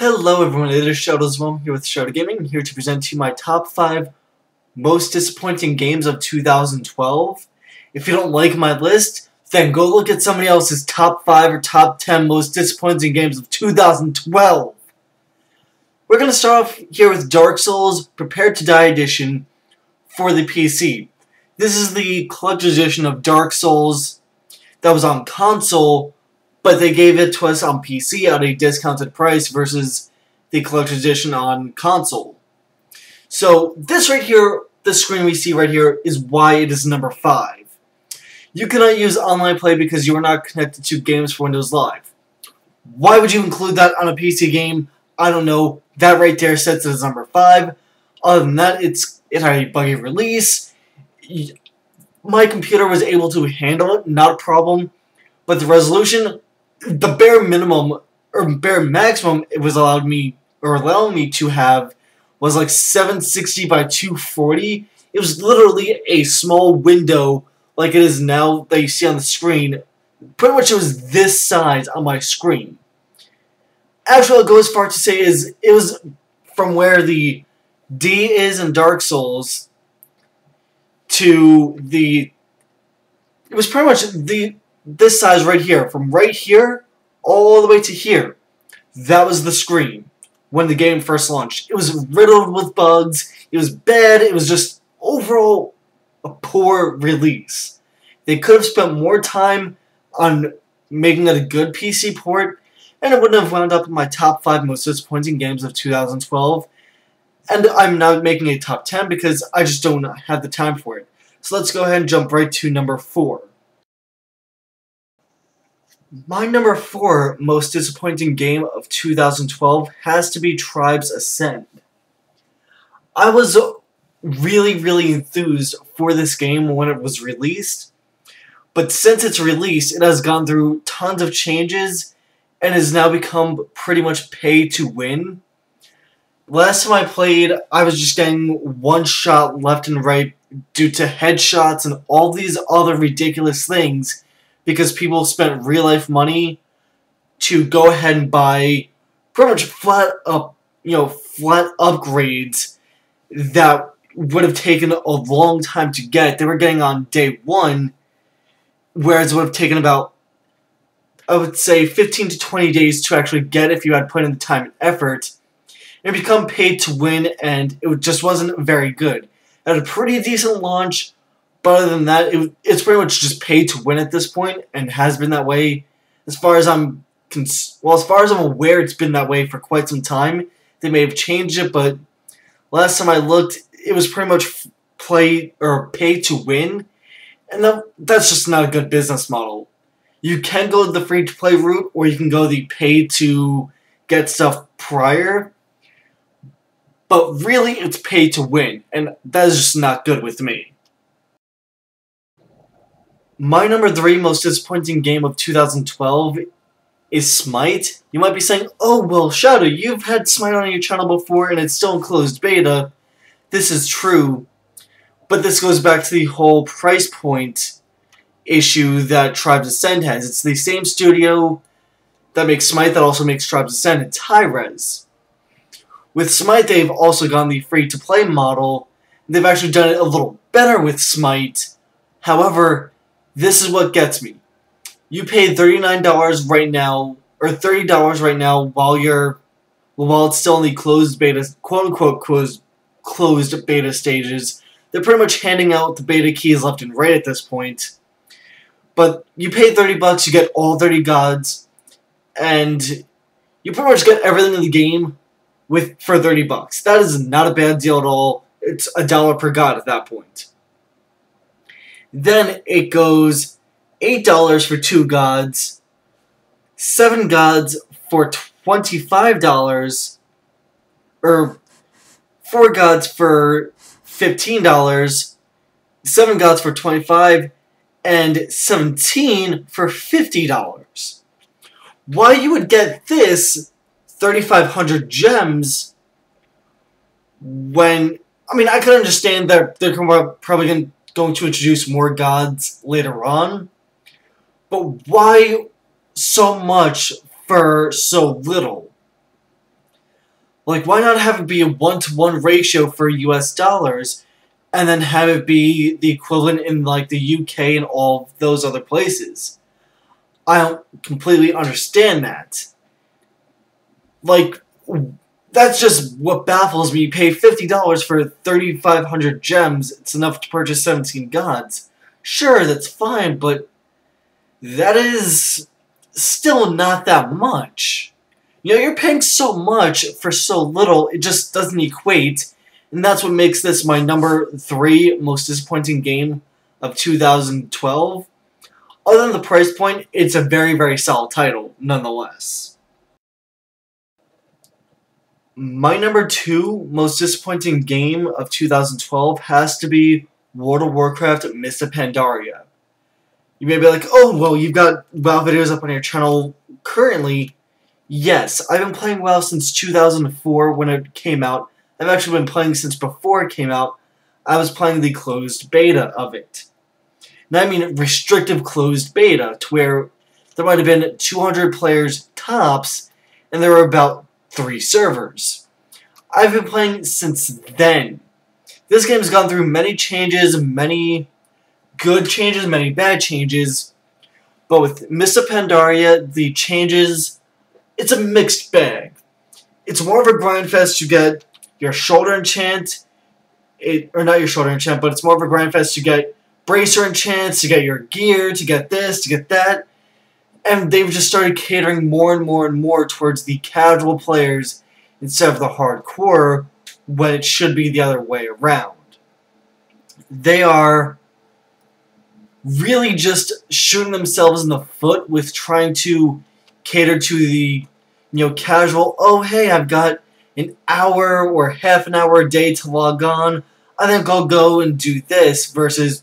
Hello everyone, it is Shadows1 here with Shadow Gaming. I'm here to present to you my top 5 most disappointing games of 2012. If you don't like my list, then go look at somebody else's top 5 or top 10 most disappointing games of 2012. We're going to start off here with Dark Souls Prepare to Die Edition for the PC. This is the collector's edition of Dark Souls that was on console, but they gave it to us on PC at a discounted price versus the collector's edition on console. So this right here, the screen we see right here, is why it is number 5. You cannot use online play because you are not connected to Games for Windows Live. Why would you include that on a PC game? I don't know. That right there sets it as number 5. Other than that, it had a buggy release. My computer was able to handle it, not a problem. But the resolution, the bare minimum or bare maximum it was allowing me to have was like 760 by 240. It was literally a small window like it is now that you see on the screen. Pretty much it was this size on my screen. Actually, I'll go as far to say is it was from where the D is in Dark Souls to the. It was pretty much this size right here, from right here all the way to here. That was the screen when the game first launched. It was riddled with bugs. It was bad. It was just overall a poor release. They could have spent more time on making it a good PC port, and it wouldn't have wound up in my top 5 most disappointing games of 2012. And I'm not making a top 10 because I just don't have the time for it. So let's go ahead and jump right to number 4. My number 4 most disappointing game of 2012 has to be Tribes Ascend. I was really enthused for this game when it was released, but since its release, it has gone through tons of changes and has now become pretty much pay to win. Last time I played, I was just getting one shot left and right due to headshots and all these other ridiculous things, because people spent real-life money to go ahead and buy pretty much flat upgrades that would have taken a long time to get. They were getting on day 1, whereas it would have taken about, I would say, 15 to 20 days to actually get if you had put in the time and effort. It became paid to win, and it just wasn't very good. It had a pretty decent launch, but other than that, it's pretty much just paid to win at this point, and has been that way as far as I'm aware. It's been that way for quite some time. They may have changed it, but last time I looked, it was pretty much pay to win, and that's just not a good business model. You can go the free to play route, or you can go the pay to get stuff prior. But really, it's pay to win, and that is just not good with me. My number 3 most disappointing game of 2012 is Smite. You might be saying, oh, well, Shadow, you've had Smite on your channel before and it's still in closed beta. This is true, but this goes back to the whole price point issue that Tribes Ascend has. It's the same studio that makes Smite that also makes Tribes Ascend. It's high-res. With Smite, they've also gone the free-to-play model. They've actually done it a little better with Smite. However, this is what gets me. You pay $39 right now, or $30 right now, while it's still in the closed beta, quote-unquote closed beta stages. They're pretty much handing out the beta keys left and right at this point. But you pay $30, you get all 30 gods, and you pretty much get everything in the game for $30. That is not a bad deal at all. It's $1 per god at that point. Then it goes $8 for 2 gods, 7 gods for $25, or 4 gods for $15, 7 gods for $25, and 17 for $50. Why you would get this 3,500 gems when, I mean, I could understand that they're probably going to introduce more gods later on, but why so much for so little? Like, why not have it be a 1-to-1 ratio for US dollars, and then have it be the equivalent in, like, the UK and all of those other places? I don't completely understand that. Like, that's just what baffles me. You pay $50 for 3,500 gems. It's enough to purchase 17 gods. Sure, that's fine, but that is still not that much. You know, you're paying so much for so little, it just doesn't equate. And that's what makes this my number 3 most disappointing game of 2012. Other than the price point, it's a very, very solid title, nonetheless. My number 2 most disappointing game of 2012 has to be World of Warcraft Mists of Pandaria. You may be like, oh, well, you've got WoW videos up on your channel currently. Yes, I've been playing WoW since 2004 when it came out. I've actually been playing since before it came out. I was playing the closed beta of it. Now, I mean restrictive closed beta, to where there might have been 200 players tops, and there were about 3 servers. I've been playing since then. This game's gone through many changes, many good changes, many bad changes, but with Mists of Pandaria, the changes, it's a mixed bag. It's more of a grind fest to get your shoulder enchant, or not your shoulder enchant, but it's more of a grind fest to get bracer enchants, to get your gear, to get this, to get that, and they've just started catering more and more and more towards the casual players instead of the hardcore, when it should be the other way around. They are really just shooting themselves in the foot with trying to cater to the, casual, oh hey, I've got an hour or half an hour a day to log on, I think I'll go and do this, versus,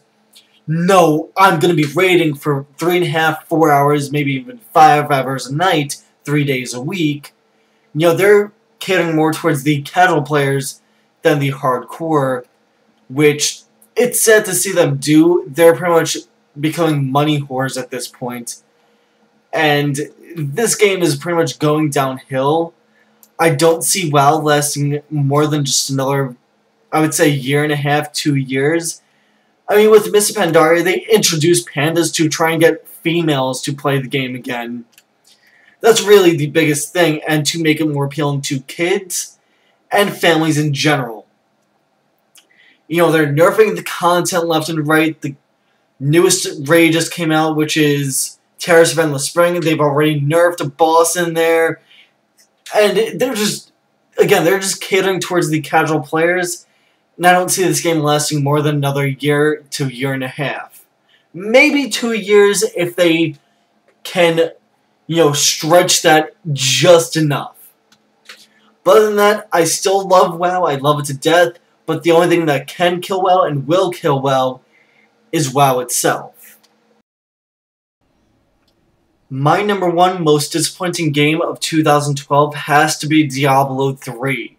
no, I'm going to be raiding for 3.5, 4 hours, maybe even 5 hours a night, 3 days a week. They're catering more towards the casual players than the hardcore, which it's sad to see them do. They're pretty much becoming money whores at this point. And this game is pretty much going downhill. I don't see WoW lasting more than just another, I would say, 1.5, 2 years. I mean, with Mists of Pandaria, they introduced pandas to try and get females to play the game again. That's really the biggest thing, and to make it more appealing to kids and families in general. They're nerfing the content left and right. The newest raid just came out, which is Terrace of Endless Spring. They've already nerfed a boss in there. And they're just catering towards the casual players. And I don't see this game lasting more than another 1 to 1.5 years. Maybe 2 years if they can, stretch that just enough. But other than that, I still love WoW. I love it to death. But the only thing that can kill WoW and will kill WoW is WoW itself. My number 1 most disappointing game of 2012 has to be Diablo III.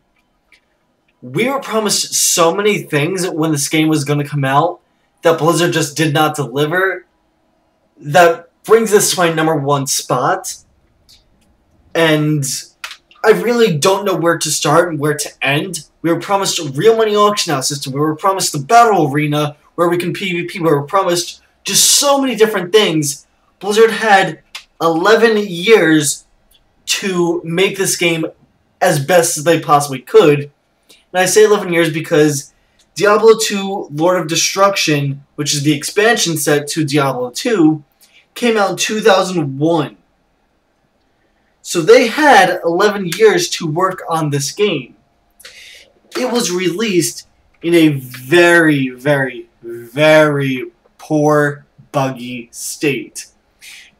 We were promised so many things when this game was going to come out that Blizzard just did not deliver. That brings us to my number 1 spot. And I really don't know where to start and where to end. We were promised a real money auction house system. We were promised the battle arena where we can PvP. We were promised just so many different things. Blizzard had 11 years to make this game as best as they possibly could. And I say 11 years because Diablo II Lord of Destruction, which is the expansion set to Diablo II, came out in 2001. So they had 11 years to work on this game. It was released in a very, very, very poor, buggy state.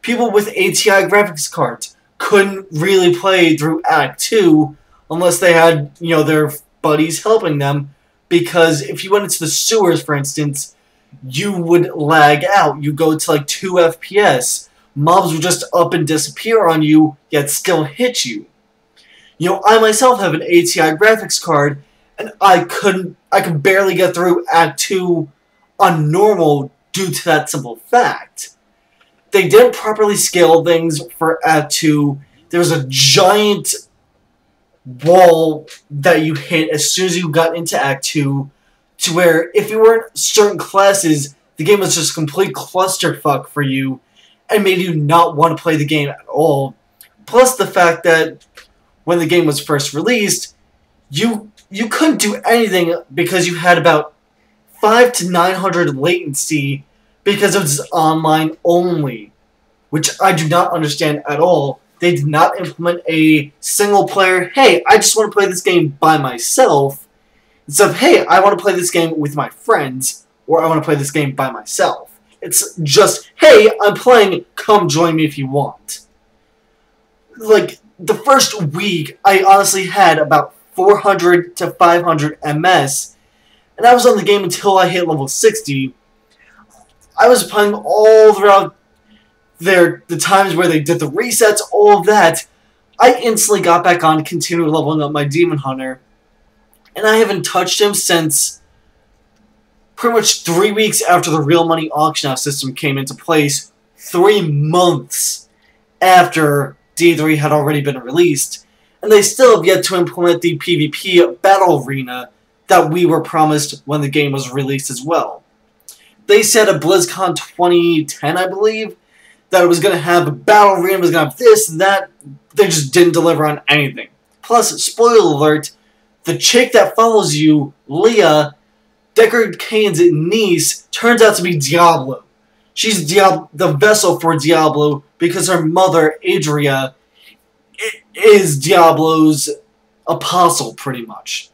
People with ATI graphics cards couldn't really play through Act 2 unless they had, their buddies helping them, because if you went into the sewers, for instance, you would lag out. You go to like 2 FPS. Mobs would just up and disappear on you, yet still hit you. I myself have an ATI graphics card, and I could barely get through Act 2 on normal due to that simple fact. They didn't properly scale things for Act 2. There was a giant wall that you hit as soon as you got into Act 2, to where if you weren't certain classes, the game was just a complete clusterfuck for you and made you not want to play the game at all. Plus the fact that when the game was first released, you couldn't do anything because you had about 500 to 900 latency because it was online only, which I do not understand at all. They did not implement a single player, hey, I just want to play this game by myself, instead of, hey, I want to play this game with my friends, or I want to play this game by myself. It's just, hey, I'm playing, come join me if you want. Like, the first week, I honestly had about 400 to 500 MS, and I was on the game until I hit level 60. I was playing all throughout the times where they did the resets, all of that. I instantly got back on, continued leveling up my Demon Hunter, and I haven't touched him since pretty much 3 weeks after the real money auction house system came into place, 3 months after D3 had already been released, and they still have yet to implement the PvP battle arena that we were promised when the game was released as well. They said at BlizzCon 2010, I believe, that it was going to have a battle arena, was going to have this and that. They just didn't deliver on anything. Plus, spoiler alert, the chick that follows you, Leah, Deckard Cain's niece, turns out to be Diablo. She's the vessel for Diablo because her mother, Adria, is Diablo's apostle, pretty much.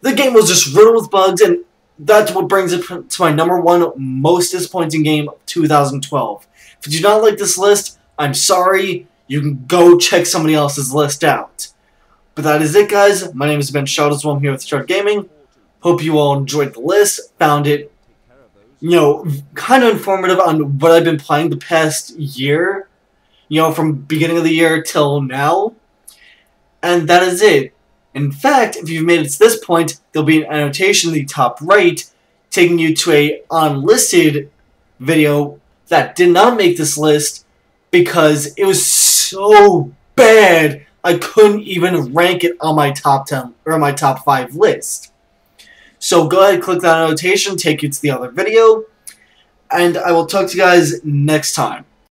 The game was just riddled with bugs, and that's what brings it to my #1 most disappointing game of 2012. If you do not like this list, I'm sorry. You can go check somebody else's list out. But that is it, guys. My name has been Shadowswell. I'm here with Start Gaming. Hope you all enjoyed the list. Found it, kind of informative on what I've been playing the past year. From beginning of the year till now. And that is it. In fact, if you've made it to this point, there'll be an annotation in the top right taking you to a unlisted video that did not make this list because it was so bad I couldn't even rank it on my top 10 or my top 5 list. So go ahead, click that annotation, take you to the other video, and I will talk to you guys next time.